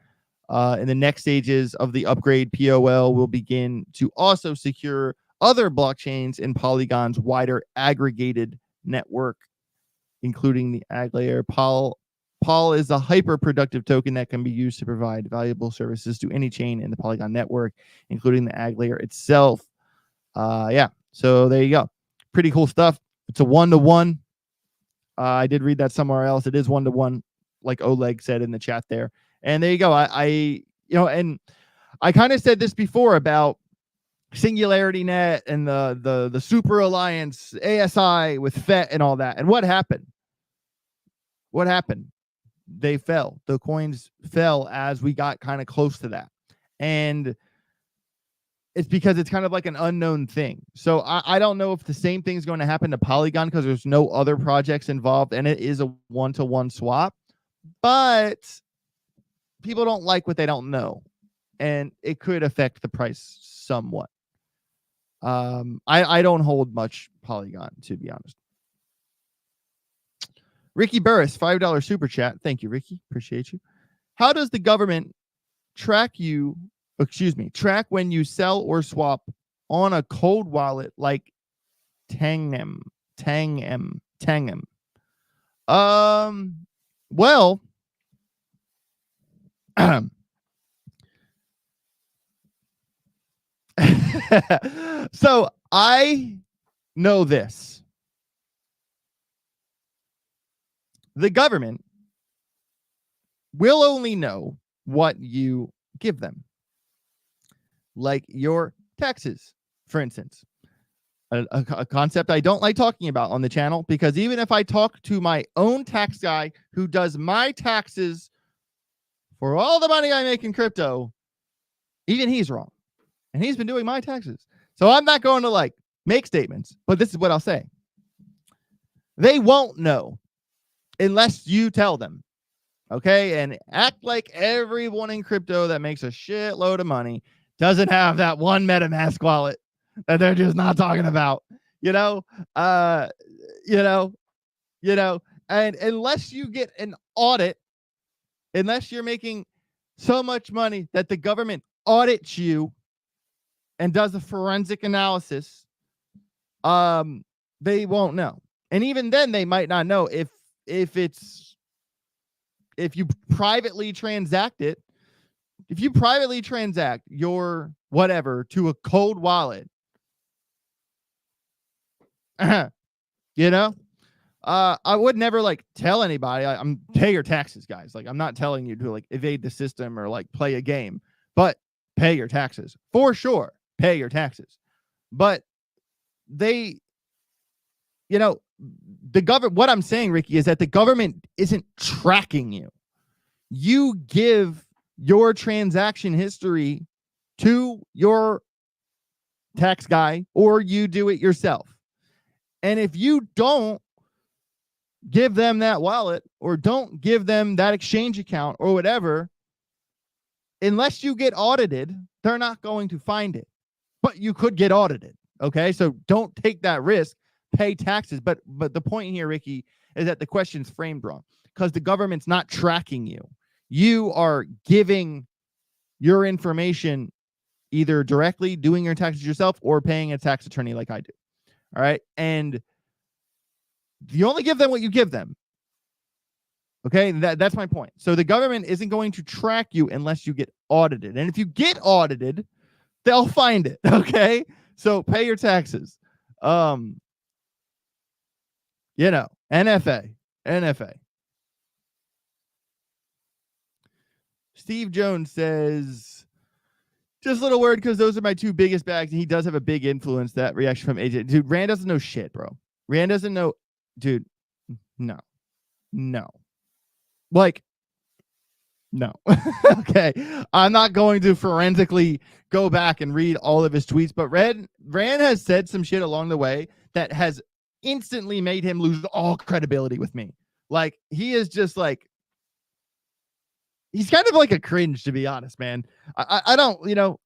In the next stages of the upgrade, POL will begin to also secure other blockchains in Polygon's wider aggregated network, including the Ag layer. POL is a hyper-productive token that can be used to provide valuable services to any chain in the Polygon network, including the Ag layer itself. Yeah, so there you go. Pretty cool stuff. It's a 1-to-1. I did read that somewhere else. It is 1-to-1, like Oleg said in the chat there. And there you go. And I kind of said this before about Singularity Net and the Super Alliance, ASI with FET and all that. And what happened? What happened? They fell. The coins fell as we got kind of close to that. And it's because it's kind of like an unknown thing. So I don't know if the same thing's going to happen to Polygon because there's no other projects involved and it is a 1-to-1 swap. But people don't like what they don't know. And it could affect the price somewhat. I don't hold much Polygon, to be honest. Ricky Burris, $5 super chat. Thank you, Ricky. Appreciate you. How does the government track when you sell or swap on a cold wallet like Tangem? Well, so I know this. The government will only know what you give them. Like your taxes, for instance. A concept I don't like talking about on the channel, because even if I talk to my own tax guy who does my taxes for all the money I make in crypto, even he's wrong. And he's been doing my taxes. So I'm not going to make statements, but this is what I'll say. They won't know unless you tell them. Okay? And act like everyone in crypto that makes a shitload of money doesn't have that one MetaMask wallet that they're just not talking about. And unless you get an audit, unless you're making so much money that the government audits you and does a forensic analysis, they won't know. And even then they might not know if you privately transact it. If you privately transact your whatever to a cold wallet, I would never tell anybody. I'm pay your taxes, guys. I'm not telling you to evade the system or play a game, but pay your taxes for sure. Pay your taxes. But they, the government, what I'm saying, Ricky, is that the government isn't tracking you. You give your transaction history to your tax guy or you do it yourself. And if you don't give them that wallet or don't give them that exchange account or whatever, unless you get audited, they're not going to find it. But you could get audited. Okay, so don't take that risk. pay taxes. But the point here, Ricky, is that the question's framed wrong because the government's not tracking you. You are giving your information either directly doing your taxes yourself or paying a tax attorney like I do. All right. And you only give them what you give them. Okay. That's my point. So the government isn't going to track you unless you get audited. And if you get audited, they'll find it. Okay. So pay your taxes. NFA. Steve Jones says, just a little word because those are my two biggest bags. And he does have a big influence. That reaction from AJ. Dude, Rand doesn't know shit, bro. Rand doesn't know. Dude, no. Like, no. Okay. I'm not going to forensically go back and read all of his tweets, but Rand has said some shit along the way that has instantly made him lose all credibility with me. Like, he is just like, he's kind of like a cringe, to be honest, man. I don't,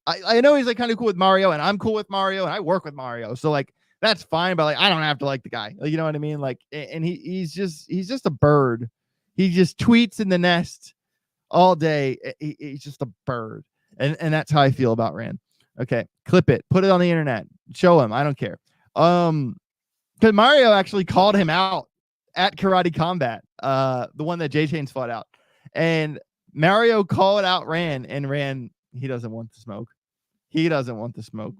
I know he's like kind of cool with Mario, and I'm cool with Mario, and I work with Mario. So like, that's fine, but like, I don't have to like the guy. Like, you know what I mean? Like, and he's just a bird. He just tweets in the nest all day. He's just a bird. And that's how I feel about Rand. Okay. Clip it, put it on the internet, show him. I don't care. Because Mario actually called him out at Karate Combat, the one that J Chains fought out. And Mario called out Rand, and Rand, he doesn't want the smoke. He doesn't want the smoke.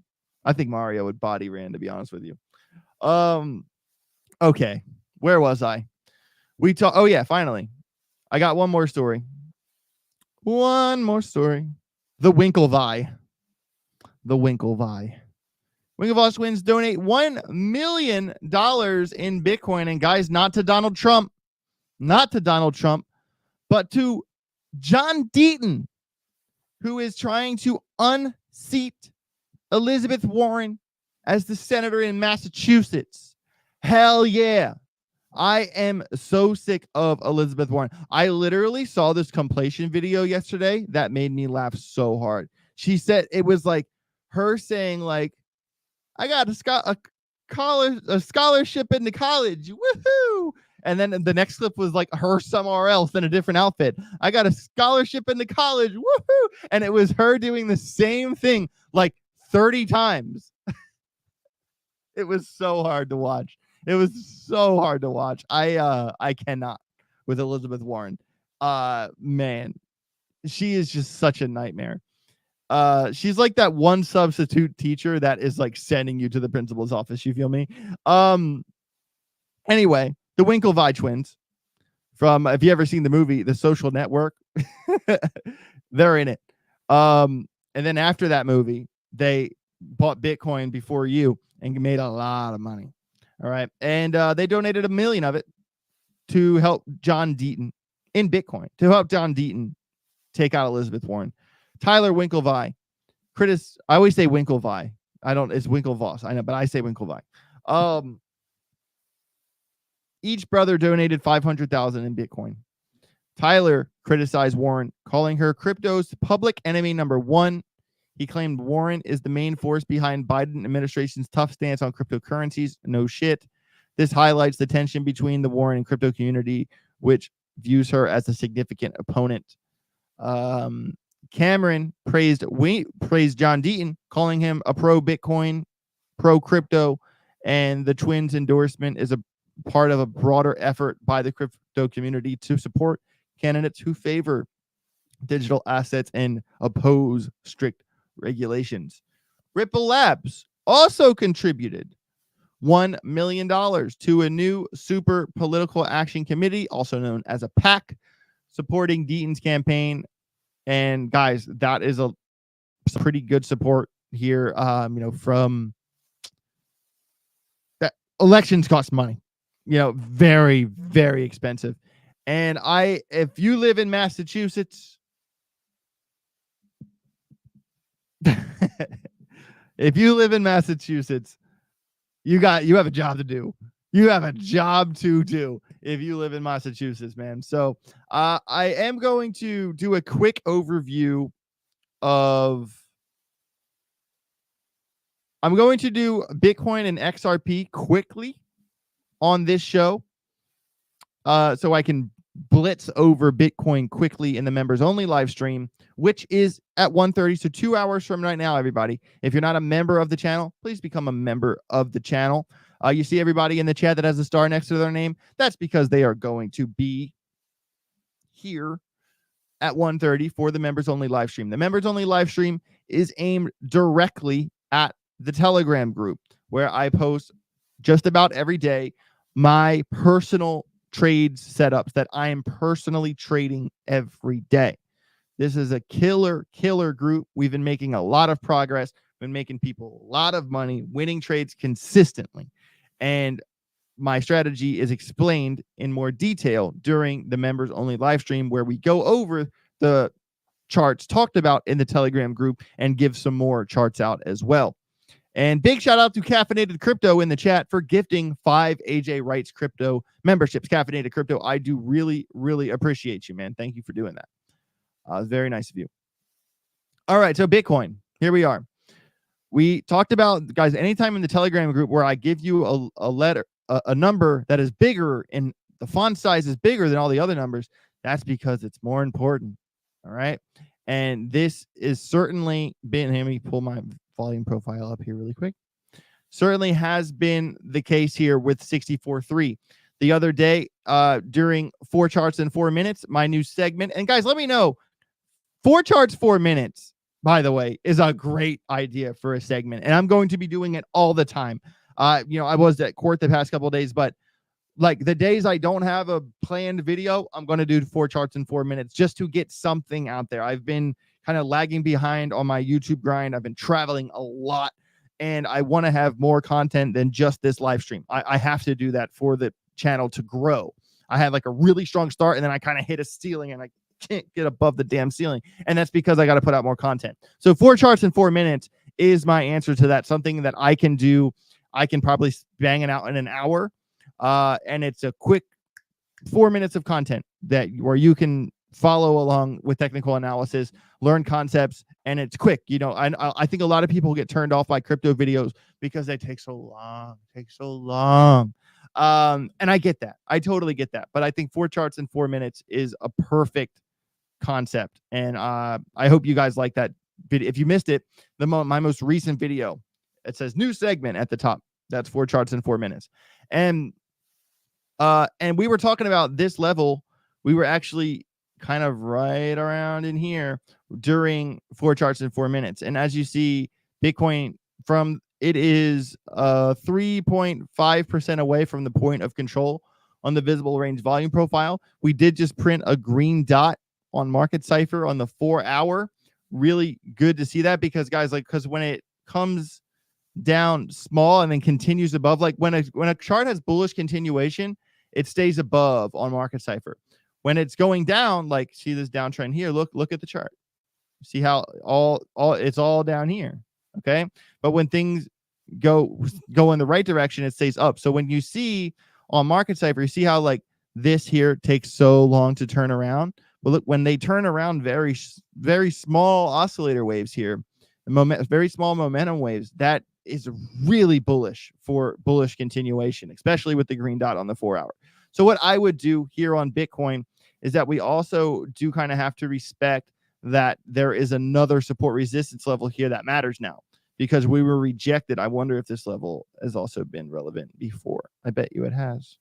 I think Mario would body Rand, to be honest with you. Okay. Where was I? Oh yeah, finally. I got one more story. The Winklevoss. Winklevoss twins donate $1 million in Bitcoin. And guys, not to Donald Trump, but to John Deaton, who is trying to unseat Elizabeth Warren as the senator in Massachusetts. Hell yeah. I am so sick of Elizabeth Warren. I literally saw this compilation video yesterday that made me laugh so hard. She said it was like her saying like, I got a scholarship into college. Woohoo! And then the next clip was like her somewhere else in a different outfit. I got a scholarship into college. Woohoo! And it was her doing the same thing like 30 times. It was so hard to watch. I cannot with Elizabeth Warren. Man, she is just such a nightmare. She's like that one substitute teacher that is like sending you to the principal's office. You feel me? Anyway, the Winklevoss twins from, if you ever seen the movie, The Social Network, they're in it. And then after that movie, they bought Bitcoin before you and made a lot of money. All right. And they donated $1 million of it to help John Deaton in Bitcoin, to help John Deaton take out Elizabeth Warren. Tyler Winklevoss, I always say Winklevoss. It's Winklevoss. I know, but I say Winklevoss. Each brother donated $500,000 in Bitcoin. Tyler criticized Warren, calling her crypto's public enemy number one. He claimed Warren is the main force behind Biden administration's tough stance on cryptocurrencies. No shit. This highlights the tension between the Warren and crypto community, which views her as a significant opponent. Cameron praised John Deaton, calling him a pro-Bitcoin, pro-crypto, and the twins' endorsement is a part of a broader effort by the crypto community to support candidates who favor digital assets and oppose strict regulations. Ripple Labs also contributed $1 million to a new super political action committee, also known as a PAC, supporting Deaton's campaign. And guys, that is a pretty good support here. From that, elections cost money, very, very expensive. And if you live in Massachusetts, you have a job to do. You have a job to do if you live in Massachusetts, man. So I am going to do a quick overview of. I'm going to do Bitcoin and XRP quickly, on this show, so I can blitz over Bitcoin quickly in the members only live stream, which is at 1:30. So 2 hours from right now, everybody. If you're not a member of the channel, please become a member of the channel. You see everybody in the chat that has a star next to their name. That's because they are going to be here at 1:30 for the members only live stream. The members only live stream is aimed directly at the Telegram group, where I post just about every day my personal trades setups that I am personally trading every day. This is a killer group. We've been making a lot of progress, been making people a lot of money, winning trades consistently. And my strategy is explained in more detail during the members only live stream, where we go over the charts talked about in the Telegram group and give some more charts out as well. And big shout out to Caffeinated Crypto in the chat for gifting 5 AJ Wrights Crypto memberships. Caffeinated Crypto, I do really appreciate you, man. Thank you for doing that. Very nice of you. All right, so Bitcoin, here we are. We talked about, guys, anytime in the Telegram group where I give you a letter, a number that is bigger and the font size is bigger than all the other numbers, that's because it's more important. All right. And this is certainly been, let me pull my volume profile up here really quick. Certainly has been the case here with 64.3. The other day, during 4 charts in 4 minutes, my new segment. And guys, let me know, 4 charts, 4 minutes, by the way, is a great idea for a segment. And I'm going to be doing it all the time. I was at court the past couple of days, but like the days I don't have a planned video, I'm going to do 4 charts in 4 minutes just to get something out there. I've been kind of lagging behind on my YouTube grind. I've been traveling a lot, and I want to have more content than just this live stream. I have to do that for the channel to grow. I had like a really strong start, and then I kind of hit a ceiling, and I can't get above the damn ceiling. And that's because I got to put out more content. So 4 charts in 4 minutes is my answer to that. Something that I can do. I can probably bang it out in an hour. And it's a quick 4 minutes of content where you can follow along with technical analysis, learn concepts, and it's quick. I think a lot of people get turned off by crypto videos because they take so long. And I get that. I totally get that. But I think 4 charts in 4 minutes is a perfect concept. And I hope you guys like that video. If you missed it, my most recent video, it says new segment at the top. That's 4 charts in 4 minutes. And we were talking about this level. We were actually kind of right around in here during 4 charts in 4 minutes. And as you see, Bitcoin it is 3.5% away from the point of control on the visible range volume profile. We did just print a green dot on Market Cipher on the 4 hour. Really good to see that, because guys, because when it comes down small and then continues above, like when a chart has bullish continuation, it stays above on Market Cipher. When it's going down, like see this downtrend here, look at the chart. See how it's all down here. Okay. But when things go in the right direction, it stays up. So when you see on Market Cipher, you see how like this here takes so long to turn around. Well, look, when they turn around, very small oscillator waves here, very small momentum waves, that is really bullish for bullish continuation, especially with the green dot on the 4 hour. So what I would do here on Bitcoin is that we also do kind of have to respect that there is another support resistance level here that matters now, because we were rejected. I wonder if this level has also been relevant before. I bet you it has.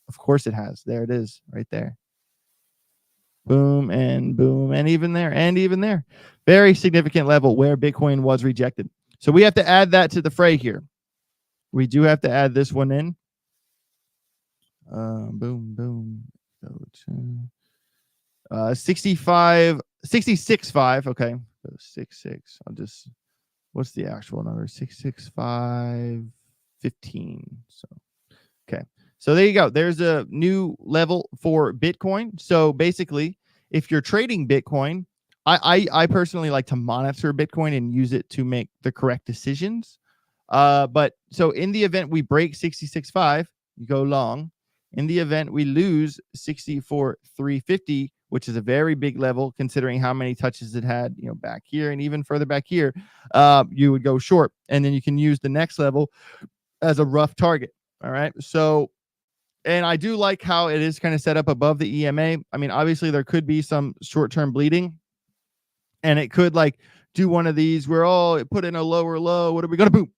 Of course it has. There it is right there. Boom, and even there. Very significant level where Bitcoin was rejected. So we have to add that to the fray here. We do have to add this one in. Boom. Go to 66.5. Okay. So 66. What's the actual number? 665.15. So, okay. So there you go. There's a new level for Bitcoin. So basically, if you're trading Bitcoin, I personally like to monitor Bitcoin and use it to make the correct decisions. But so in the event we break 66.5, you go long. In the event we lose 64.350, which is a very big level considering how many touches it had, back here and even further back here, you would go short, and then you can use the next level as a rough target. All right. So And I do like how it is kind of set up above the EMA. I mean, obviously there could be some short-term bleeding, and it could like do one of these where, oh, it put in a lower low. What are we going to boom?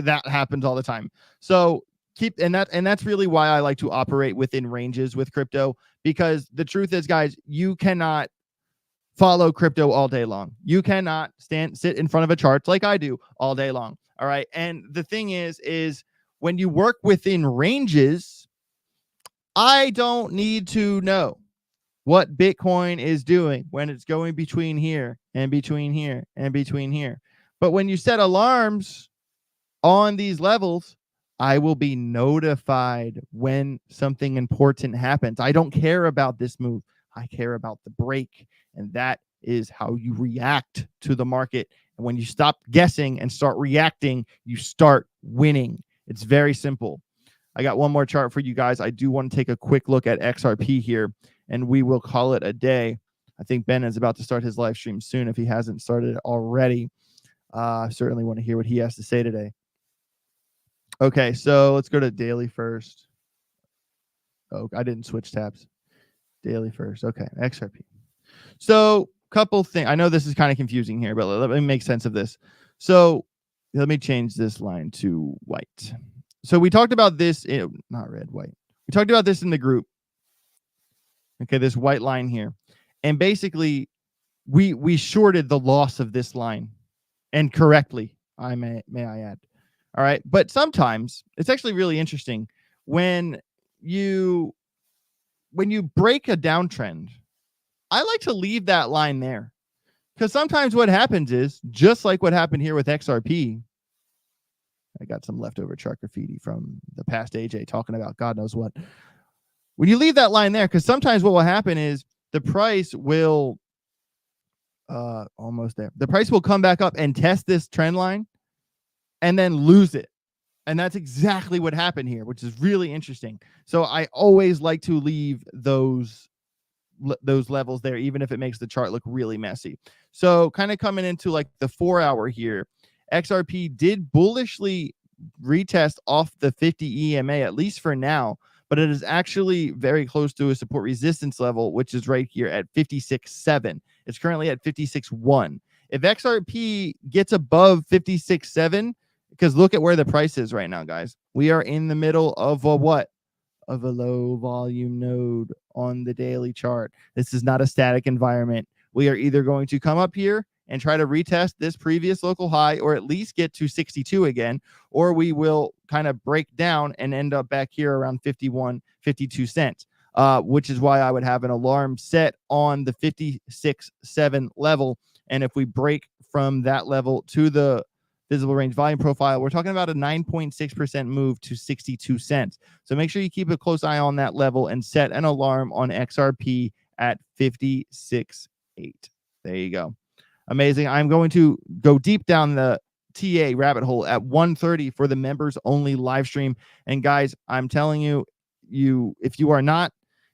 That happens all the time. So and that's really why I like to operate within ranges with crypto, because the truth is, guys, you cannot follow crypto all day long. You cannot sit in front of a chart like I do all day long. All right. And the thing is when you work within ranges, I don't need to know what Bitcoin is doing when it's going between here and between here and between here. But when you set alarms on these levels, I will be notified when something important happens. I don't care about this move. I care about the break. And that is how you react to the market. And when you stop guessing and start reacting, you start winning. It's very simple. I got one more chart for you guys. I do want to take a quick look at XRP here, and we will call it a day. I think Ben is about to start his live stream soon if he hasn't started already. I certainly want to hear what he has to say today. Okay, so let's go to daily first. Oh, I didn't switch tabs. Daily first. Okay, XRP. So, couple things. I know this is kind of confusing here, but let me make sense of this. So, let me change this line to white. So, we talked about this, not red, white. We talked about this in the group. Okay, this white line here. And basically, we shorted the loss of this line, and correctly, may I add. All right, but sometimes it's actually really interesting when you break a downtrend. I like to leave that line there, because sometimes what happens is, just like what happened here with XRP, I got some leftover chart graffiti from the past AJ talking about God knows what. When you leave that line there, because sometimes what will happen is the price will almost there. The price will come back up and test this trend line and then lose it. And that's exactly what happened here, which is really interesting. So I always like to leave those levels there, even if it makes the chart look really messy. So kind of coming into like the 4 hour here, XRP did bullishly retest off the 50 EMA, at least for now, but it is actually very close to a support resistance level, which is right here at 56.7. It's currently at 56.1. If XRP gets above 56.7, because look at where the price is right now, guys. We are in the middle of a what? Of a low volume node on the daily chart. This is not a static environment. We are either going to come up here and try to retest this previous local high, or at least get to 62 again, or we will kind of break down and end up back here around 51, 52 cents, which is why I would have an alarm set on the 56.7 level. And if we break from that level to the visible range volume profile, we're talking about a 9.6% move to 62 cents. So make sure you keep a close eye on that level and set an alarm on XRP at 56.8. There you go. Amazing. I'm going to go deep down the TA rabbit hole at 1:30 for the members only live stream. And guys, I'm telling you, if you are not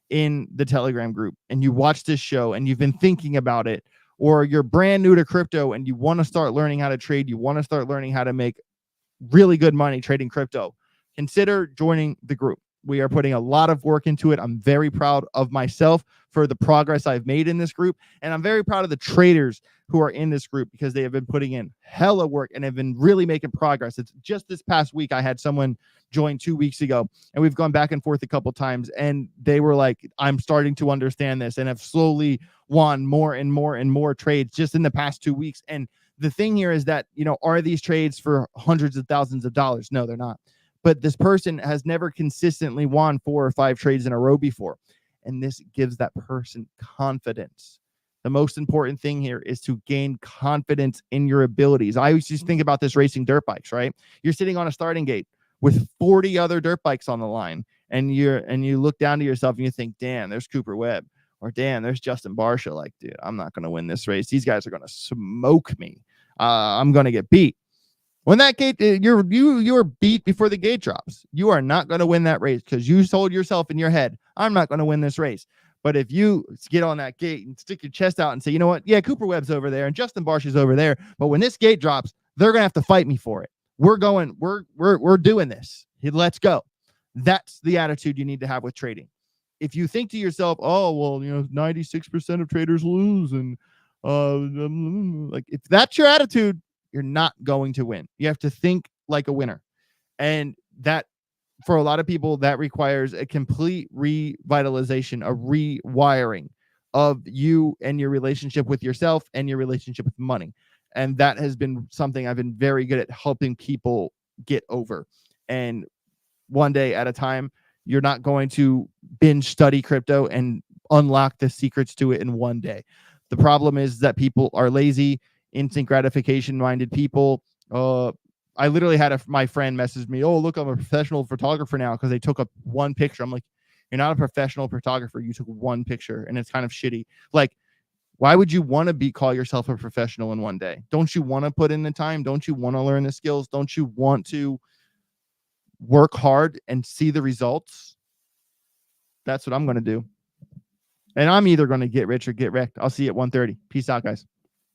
in the Telegram group and you watch this show and you've been thinking about it, or you're brand new to crypto and you want to start learning how to trade, you want to start learning how to make really good money trading crypto, consider joining the group. We are putting a lot of work into it. I'm very proud of myself for the progress I've made in this group. And I'm very proud of the traders who are in this group, because they have been putting in hella work and have been really making progress. It's just this past week, I had someone join 2 weeks ago, and we've gone back and forth a couple times, and they were like, I'm starting to understand this, and have slowly won more and more and more trades just in the past 2 weeks. And the thing here is that, are these trades for hundreds of thousands of dollars? No, they're not. But this person has never consistently won 4 or 5 trades in a row before. And this gives that person confidence. The most important thing here is to gain confidence in your abilities. I always just think about this racing dirt bikes, right? You're sitting on a starting gate with 40 other dirt bikes on the line, and you look down to yourself and you think, damn, there's Cooper Webb, or damn, there's Justin Barsha. Like, dude, I'm not going to win this race. These guys are going to smoke me. I'm going to get beat. When that gate, you're beat before the gate drops. You are not going to win that race, because you told yourself in your head, I'm not going to win this race. But if you get on that gate and stick your chest out and say, you know what? Yeah, Cooper Webb's over there and Justin Barsha's over there. But when this gate drops, they're going to have to fight me for it. We're doing this. Let's go. That's the attitude you need to have with trading. If you think to yourself, oh, well, 96% of traders lose, and like, if that's your attitude, you're not going to win. You have to think like a winner. And that, for a lot of people, that requires a complete revitalization, a rewiring of you and your relationship with yourself and your relationship with money. And that has been something I've been very good at helping people get over. And one day at a time, you're not going to binge study crypto and unlock the secrets to it in one day. The problem is that people are lazy, instant gratification minded people. I literally had my friend message me, oh, look, I'm a professional photographer now, because they took up one picture. I'm like, you're not a professional photographer. You took one picture, and it's kind of shitty. Like, why would you want to call yourself a professional in one day? Don't you want to put in the time? Don't you want to learn the skills? Don't you want to work hard and see the results? That's what I'm going to do. And I'm either going to get rich or get wrecked. I'll see you at 1:30. Peace out, guys.